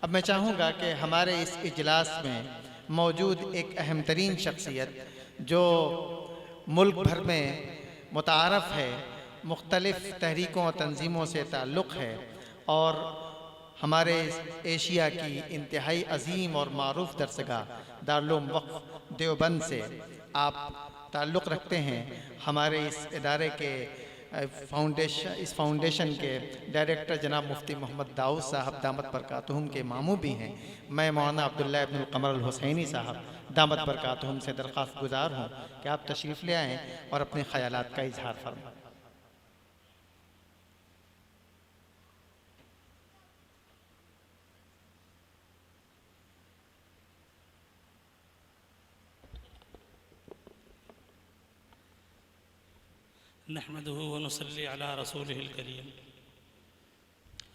अब मैं चाहूँगा कि हमारे इस इजलास में मौजूद एक अहम तरीन शख्सियत जो मुल्क भर में मुतारफ़ है, मुख्तलिफ़ तहरीकों और तंजीमों से ताल्लुक़ है और हमारे एशिया की इंतहाई अजीम और मारूफ दरसगाह दारुल वक़्फ़ देवबंद से आप ताल्लुक़ रखते हैं। हमारे इस इदारे के फाउंडेशन के डायरेक्टर जनाब मुफ्ती मोहम्मद दाऊद साहब दामत बरकातुहुम के मामू भी हैं। मैं मौलाना अब्दुल्ला इब्नुल क़मर अल हुसैनी साहब दामत बरकातुहुम से दरख्वास्त गुजार हूँ कि आप तशरीफ़ ले आएँ और अपने ख़यालात का इजहार फरमाएं। नहमदुहु व नुसल्ली अला रसूलिहिल करीम,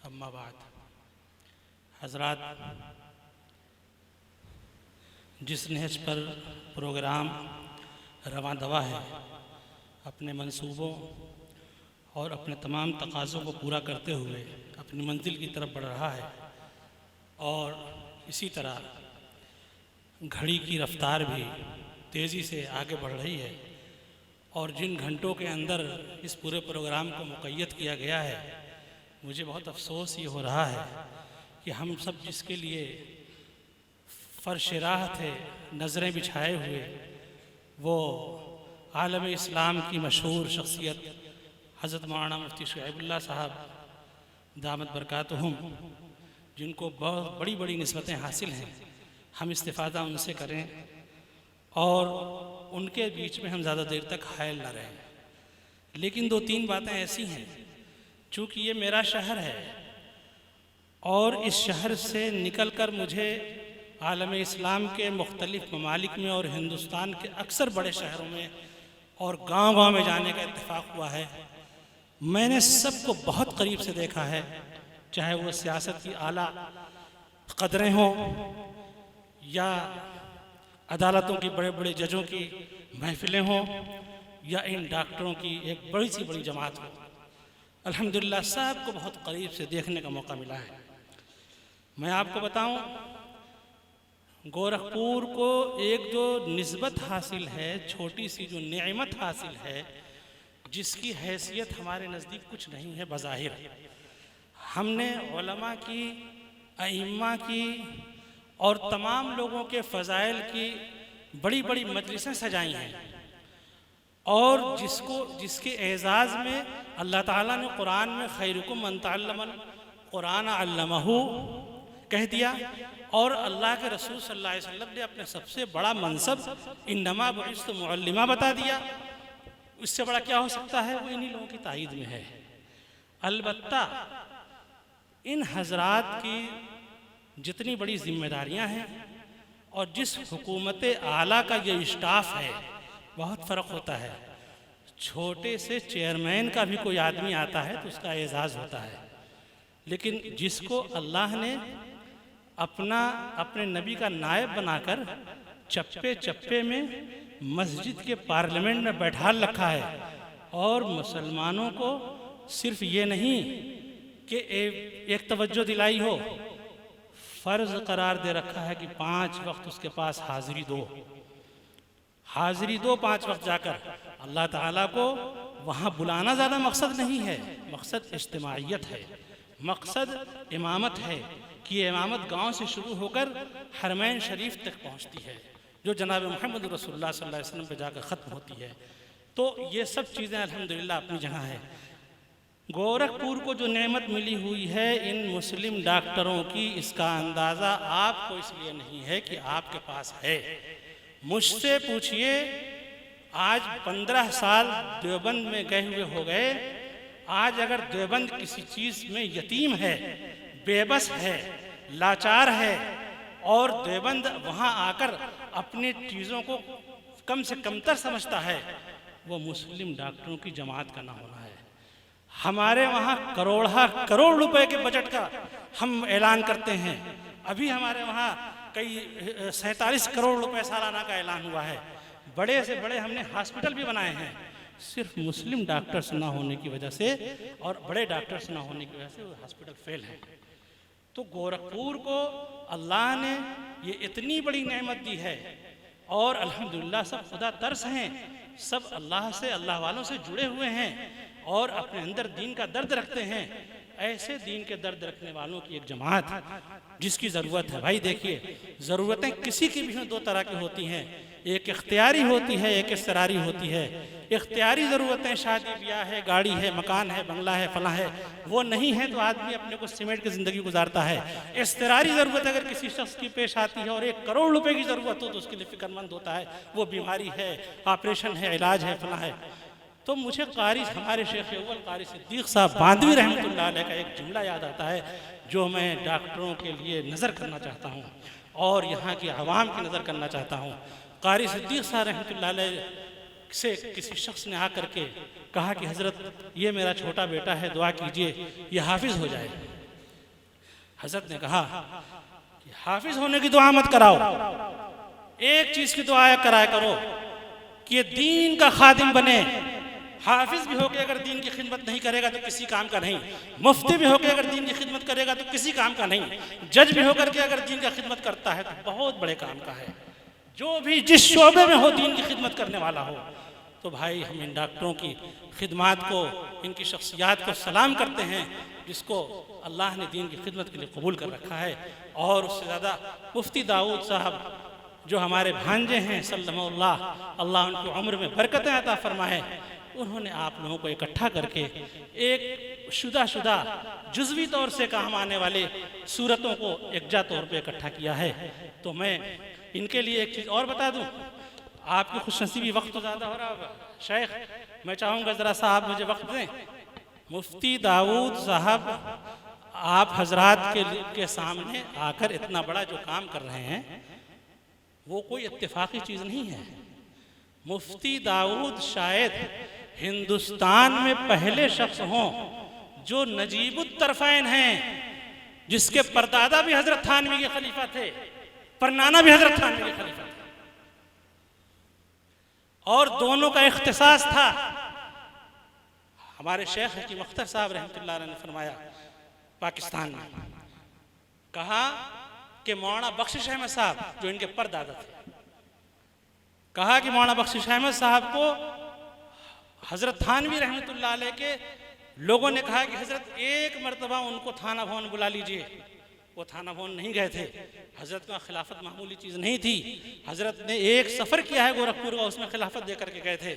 अम्मा बाद। हज़रात, जिस नहज पर प्रोग्राम रवां दवा है, अपने मंसूबों और अपने तमाम तकाज़ों को पूरा करते हुए अपनी मंजिल की तरफ बढ़ रहा है और इसी तरह घड़ी की रफ़्तार भी तेज़ी से आगे बढ़ रही है और जिन घंटों के अंदर इस पूरे प्रोग्राम को मुक़य्यद किया गया है, मुझे बहुत अफ़सोस ये हो रहा है कि हम सब जिसके लिए फ़र्श राह थे नज़रें बिछाए हुए, वो आलम इस्लाम की मशहूर शख्सियत हज़रत मौलाना मुफ्ती शुएबुल्लाह साहब दामत बरकातुहुम, जिनको बहुत बड़ी बड़ी निस्बतें हासिल हैं, हम इस्तिफ़ादा उनसे करें और उनके बीच में हम ज़्यादा देर तक हायल न रहें। लेकिन दो तीन बातें ऐसी हैं, चूँकि ये मेरा शहर है और इस शहर से निकल कर मुझे आलम इस्लाम के मुख्तलिफ़ ममालिक में और हिंदुस्तान के अक्सर बड़े शहरों में और गांव-गांव में जाने का इत्तेफाक हुआ है। मैंने सबको बहुत करीब से देखा है, चाहे वो सियासत की आला कदरें हों या अदालतों की बड़े बड़े जजों की महफिलें हों या इन डॉक्टरों की एक बड़ी सी बड़ी जमात हो। अल्हम्दुलिल्लाह सबको बहुत करीब से देखने का मौका मिला है। मैं आपको बताऊं, गोरखपुर को एक जो निस्बत हासिल है, छोटी सी जो नेमत हासिल है, जिसकी हैसियत हमारे नज़दीक कुछ नहीं है बज़ाहिर। हमने उलमा की, अइम्मा की और तमाम लोगों के फ़ज़ाइल की बड़ी बड़ी मजलिसें सजाई हैं और जिसके एज़ाज़ में अल्लाह ताला ने कुरान में खैरुकुम मन तअल्लमल कुरान अल्लमहु कह दिया और अल्लाह के रसूल सल्लल्लाहु अलैहि वसल्लम ने अपने सबसे बड़ा मनसब इन्नमा बुइस्तु मुअल्लिमा बता दिया। इससे बड़ा क्या हो सकता है? वो इन्हीं लोगों की ताईद में है। अलबत्ता इन हज़रात की जितनी बड़ी जिम्मेदारियां हैं और जिस हुकूमत आला का ये स्टाफ है, बहुत फ़र्क होता है। छोटे से चेयरमैन का भी कोई आदमी आता है तो उसका एजाज़ होता है, लेकिन जिसको अल्लाह ने अपने नबी का नायब बनाकर चप्पे चप्पे में मस्जिद के पार्लियामेंट में बैठा रखा है और मुसलमानों को सिर्फ ये नहीं कि एक तवज्जो दिलाई हो, फ़र्ज़ करार दे रखा है कि 5 वक्त उसके पास हाज़िरी दो 5 वक्त जाकर। अल्लाह ताला को वहाँ बुलाना ज़्यादा मकसद नहीं है, मकसद इज्तिमाइयत है, मकसद इमामत है कि ये इमामत गाँव से शुरू होकर हरमैन शरीफ तक पहुँचती है, जो जनाब मोहम्मद रसूलुल्लाह सल्लल्लाहु अलैहि वसल्लम पे जाकर ख़त्म होती है। तो ये सब चीज़ें अल्हम्दुलिल्लाह अपनी जगह है। गोरखपुर को जो नेमत मिली हुई है इन मुस्लिम डॉक्टरों की, इसका अंदाज़ा आपको इसलिए नहीं है कि आपके पास है। मुझसे पूछिए, आज 15 साल देवबंद में गए हुए हो गए, आज अगर देवबंद किसी चीज़ में यतीम है, बेबस है, लाचार है और देवबंद वहाँ आकर अपनी चीज़ों को कम से कमतर समझता है, वो मुस्लिम डॉक्टरों की जमात का ना होना है। हमारे वहाँ करोड़ रुपए के बजट का हम ऐलान करते हैं। अभी हमारे वहाँ कई 47 करोड़ रुपए सालाना का ऐलान हुआ है। बड़े से बड़े हमने हॉस्पिटल भी बनाए हैं, सिर्फ मुस्लिम डॉक्टर्स ना होने की वजह से और बड़े डॉक्टर्स ना होने की वजह से वो हॉस्पिटल फेल हैं। तो गोरखपुर को अल्लाह ने ये इतनी बड़ी नेमत दी है और अल्हम्दुलिल्लाह सब खुदा तरस हैं, सब अल्लाह से, अल्लाह वालों से जुड़े हुए हैं और अपने अंदर दीन का दर्द रखते हैं। ऐसे दीन के दर्द रखने वालों की एक जमात जिसकी ज़रूरत है। भाई देखिए, ज़रूरतें किसी की भी दो तरह की होती हैं, एक इख्तियारी होती है, एक इस्तरारी होती है। इख्तियारी ज़रूरतें शादी ब्याह है, गाड़ी है, मकान है, बंगला है, फला है, वो नहीं है तो आदमी अपने को सिमट के ज़िंदगी गुजारता है। इस्तरारी ज़रूरत अगर किसी शख्स की पेश आती है और 1 करोड़ रुपए की ज़रूरत हो तो उसके लिए फ़िक्रमंद होता है, वो बीमारी है, ऑपरेशन है, इलाज है, फला है। तो मुझे कारी हमारे शेख अव्वल कारी सिद्दीक़ साहब बांधवी रहमतुल्लाह अलैह का एक जुमला याद आता है जो मैं डॉक्टरों के लिए नज़र करना चाहता हूँ और यहाँ की आवाम की नज़र करना चाहता हूँ। कारी सिद्दीक़ साहब रहमतुल्लाह अलैह से किसी शख्स ने आकर के कहा कि हज़रत ये मेरा छोटा बेटा है, दुआ कीजिए ये हाफिज़ हो जाए। हज़रत ने कहा कि हाफिज़ होने की दुआ मत कराओ, एक चीज़ की दुआ कराया करो कि ये दीन का खादिम बने। हाफिज भी होकर अगर दीन की खिदमत नहीं करेगा तो किसी काम का नहीं, मुफ्ती भी होकर अगर दीन की खिदमत करेगा तो किसी काम का नहीं, जज भी होकर के अगर दीन का खिदमत करता है तो बहुत बड़े काम का है। जो भी जिस शोबे में हो दीन की खिदमत करने वाला हो। तो भाई हम इन डॉक्टरों की खिदमत को, इनकी शख्सियात को सलाम करते हैं जिसको अल्लाह ने दीन की खिदमत के लिए कबूल कर रखा है। और उससे ज़्यादा मुफ्ती दाऊद साहब जो हमारे भांजे हैं सल्लल्लाहु, अल्लाह उनकी उम्र में बरकतें अता फरमाए, उन्होंने आप लोगों को इकट्ठा करके एक शुदा जुज़वी तौर से काम आने वाले सूरतों को एकजा तौर पे इकट्ठा किया है। तो मैं इनके लिए एक चीज़ और बता दूं, आपकी खुशनसीबी, वक्त तो ज़्यादा हो रहा होगा शेख, मैं चाहूँगा ज़रा सा आप मुझे वक्त दें। मुफ्ती दाऊद साहब आप हजरात के सामने आकर इतना बड़ा जो काम कर रहे हैं वो कोई इत्तेफाकी चीज़ नहीं है। मुफ्ती दाऊद शायद हिंदुस्तान में पहले शख्स हों जो नजीबुत तरफ़ैन हैं, जिसके परदादा भी हजरत थानवी के खलीफा थे, परनाना भी हजरत थानवी के खलीफा थे और दोनों का इख्तिसास था। हमारे शेख हकीम अख्तर साहब रहमतुल्लाह अलैह ने फरमाया पाकिस्तान में, कहा कि मौलाना बख्शिश अहमद साहब जो इनके परदादा थे, कहा कि मौलाना बख्शिश अहमद साहब को हज़रत थानवी रहमतुल्लाह अलैह के लोगों ने कहा कि हज़रत एक मरतबा उनको थाना भवन बुला लीजिए। वो थाना भवन नहीं गए थे। हज़रत का खिलाफत मामूली चीज़ नहीं थी। हज़रत ने एक सफ़र किया है गोरखपुर का, उसमें खिलाफत दे करके गए थे।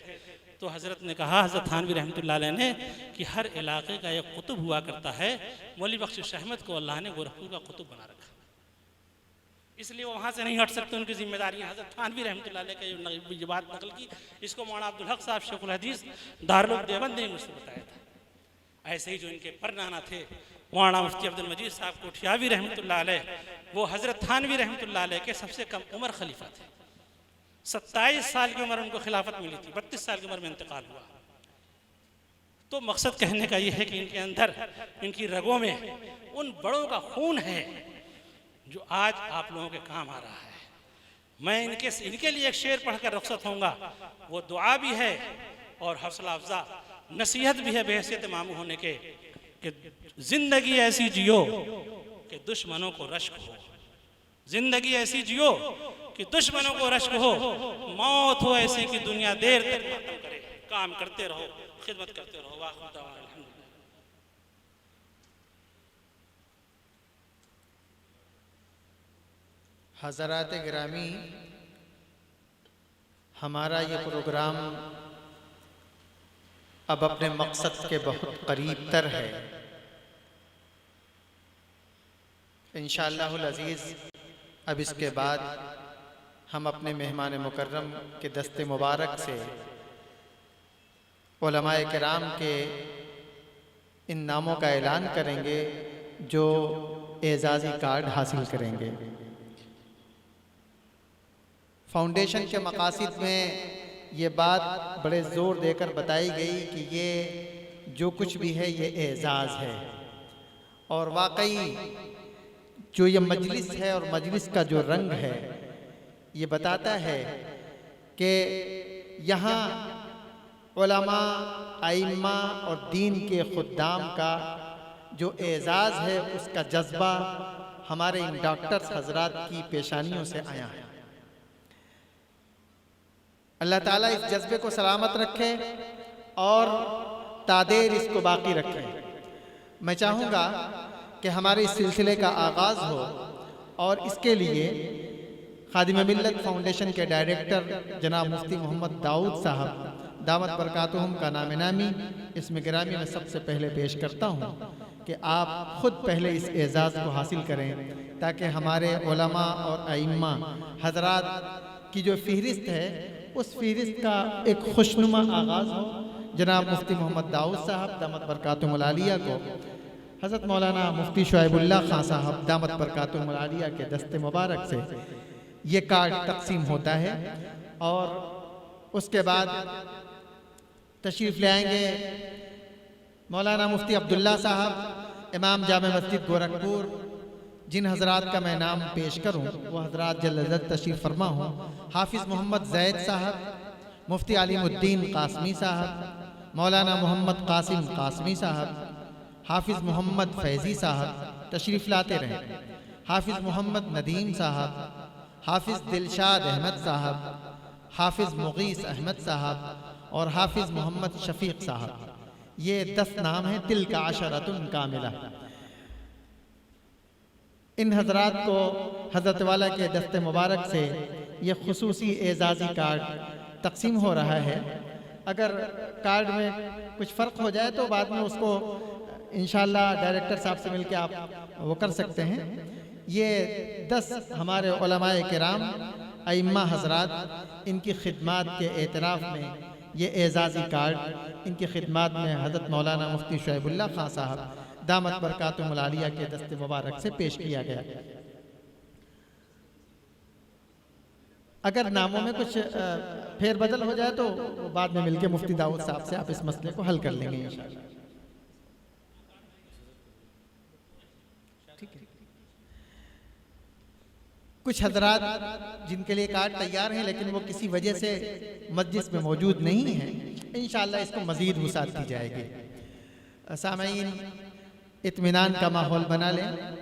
तो हज़रत ने कहा, हज़रत थानवी रहमतुल्लाह अलैह ने, कि हर इलाके का एक कुतुब हुआ करता है। मौलवी बख्शिश अहमद को अल्लाह ने गोरखपुर का कुतुब बना रखा, इसलिए वो वहाँ से नहीं हट सकते, उनकी जिम्मेदारियाँ। हज़रत थानवी रहमतुल्लाह अलैह का ये बात नकल की, इसको मौलाना अब्दुल हक साहब शेखुल हदीस दारुल देवबंद ने मुझसे बताया था। ऐसे ही जो इनके परनाना थे मौलाना मुफ्ती अब्दुल मजीद साहब कोठियावी रहमतुल्लाह अलैह, वो हज़रत थानवी रहमतुल्लाह अलैह के सबसे कम उम्र खलीफा थे। 27 साल की उम्र उनको खिलाफत मिली थी, 32 साल की उम्र में इंतकाल हुआ। तो मकसद कहने का ये है कि इनके अंदर, इनकी रगों में उन बड़ों का खून है जो आज आप लोगों के काम आ रहा है। मैं इनके लिए एक शेर पढ़कर रुखसत होऊंगा। वो दुआ भी है और हौसला अफजा नसीहत भी है बहैसियत मामू होने के, कि जिंदगी ऐसी जियो कि दुश्मनों को रश्क हो। जिंदगी ऐसी जियो कि दुश्मनों को रश्क हो। मौत हो ऐसी कि दुनिया देर तक मातम करे। काम करते रहो, खिदमत करते रहो। वाह खुदा अल्हम्दुलिल्लाह। हज़रात गिरामी, हमारा ये प्रोग्राम अब अपने मकसद के बहुत करीब तर है। इंशाअल्लाहुल अज़ीज़ अब इसके बाद हम अपने मेहमान मुकर्रम के दस्ते मुबारक से उलमाए किराम के इन नामों का ऐलान करेंगे जो एजाज़ी कार्ड हासिल करेंगे। फाउंडेशन के मकासद में ये बात बड़े ज़ोर देकर बताई गई कि ये जो कुछ भी है ये एजाज़ है, और वाकई जो ये मजलिस है और मजलिस का जो रंग है ये बताता है कि यहाँ उलमा, आइम्मा और दीन के खुद्दाम का जो एजाज़ है उसका जज्बा हमारे इन डॉक्टर्स हजरात की पेशानियों से आया है। अल्लाह ताला इस जज्बे को सलामत रखे और तादेर इसको बाकी रखे। मैं चाहूँगा कि हमारे इस सिलसिले का आगाज़ हो और इसके लिए खादिम मिल्लत फाउंडेशन के डायरेक्टर जनाब मुफ्ती मोहम्मद दाऊद साहब दामत बरकातुहुम का नाम नामी इसमें गिरामी में सबसे पहले पेश करता हूँ कि आप ख़ुद पहले इस एजाज़ को हासिल करें ताकि हमारे उलमा और अइम्मा हजरात की जो फ़हरिस्त है उस फ़हरिस्त का एक खुशनुमा आगाज़ हो। जनाब मुफ्ती मोहम्मद दाऊद साहब दामत बरकातुहुमुल आलिया को हज़रत मौलाना मुफ्ती शुएबुल्लाह खां साहब दामत बरकातुहुमुल आलिया के दस्ते मुबारक से ये कार्ड तकसीम होता है और उसके बाद तशरीफ़ ले आएंगे मौलाना मुफ्ती अब्दुल्ला साहब इमाम जामे मस्जिद गोरखपुर, जिन हजरात का मैं नाम पेश करूं वो हजरात जल्द तशरीफ़ फरमा हूँ। हाफिज़ मोहम्मद जैद साहब, मुफ्ती अलीमुद्दीन कासमी साहब, मौलाना मोहम्मद कासिम कासमी साहब, हाफिज़ मोहम्मद फैज़ी साहब तशरीफ़ लाते रहें, हाफिज़ मोहम्मद नदीम साहब, हाफिज़ दिलशाद अहमद साहब, हाफिज़ मुगीस अहमद साहब और हाफिज़ मोहम्मद शफ़ीक़ साहब। ये 10 नाम हैं, तिल का अशरतुन कामिला। इन हजरात को हज़रत वाला के दस्ते मुबारक से ये खुसूसी एजाज़ी कार्ड तकसीम हो रहा है। अगर कार्ड में कुछ फ़र्क हो जाए तो बाद में उसको इंशाअल्लाह डायरेक्टर साहब से मिलकर आप वो कर सकते हैं। ये 10 हमारे उलमाए किराम अइम्मा हजरात इनकी खिदमात के एतराफ़ में ये एजाज़ी कार्ड इनकी खिदमात में हज़रत मौलाना मुफ्ती शुएबुल्लाह खां साहब दामत बरकातुहुमुल आलिया के दस्ते मुबारक से पेश किया गया। अगर नामों में कुछ फेरबदल हो जाए तो बाद में मिलकर मुफ्ती दाऊद साहब से आप इस मसले को हल कर लेंगे इंशाअल्लाह। ठीक है। कुछ हजरात जिनके लिए कार्ड तैयार हैं लेकिन वो किसी वजह से मस्जिद में मौजूद नहीं है, इंशाअल्लाह इसको मज़ीद वुसाअत दी जाएगी। सामईन इत्मीनान का माहौल बना लें